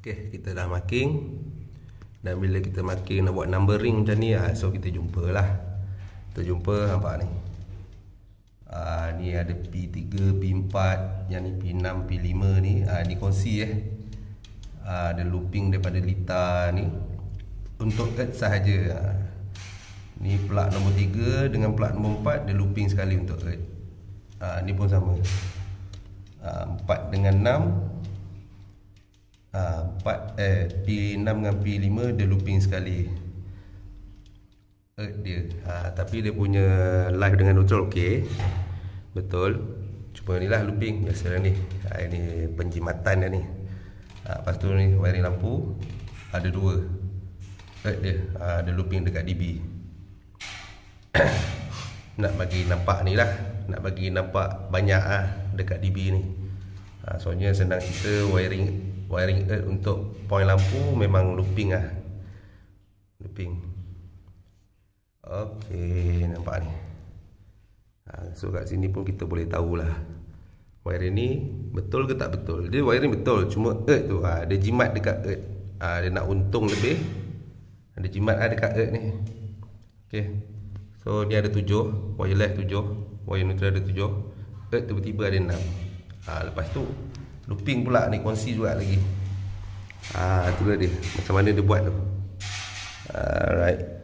Okay, kita dah marking. Dan bila kita marking nak buat numbering macam ni, so kita jumpa lah. Kita jumpa, nampak ni. Ni ada P3, P4, yang ni P6, P5 ni. Ni kongsi ada looping daripada litar ni untuk earth sahaja. Ni plug nombor 3 dengan plug nombor 4 dia looping sekali untuk earth. Ni pun sama. 4 dengan 6. P6 dengan P5 dia looping sekali earth dia. Tapi dia punya live dengan neutral okey. Betul. Cuma ni lah looping biasalah ni. Ini penjimatan dia ni. Lepas tu ni wiring lampu ada 2 earth dia. Ada looping dekat DB. Nak bagi nampak ni lah, nak bagi nampak banyak dekat DB ni. Soalnya senang cerita, wiring earth untuk point lampu memang looping looping. Okey, nampak ni. So kat sini pun kita boleh tahulah wiring ni betul ke tak betul. Dia wiring betul, cuma earth tu ada jimat dekat earth. Dia nak untung lebih, ada jimat dekat earth ni. Okey. So ni ada 7, wire left 7, wire neutral ada 7, earth tiba-tiba ada 6. Lepas tu looping pula ni kongsi juga lagi. Itulah dia, macam mana dia buat tu. Alright.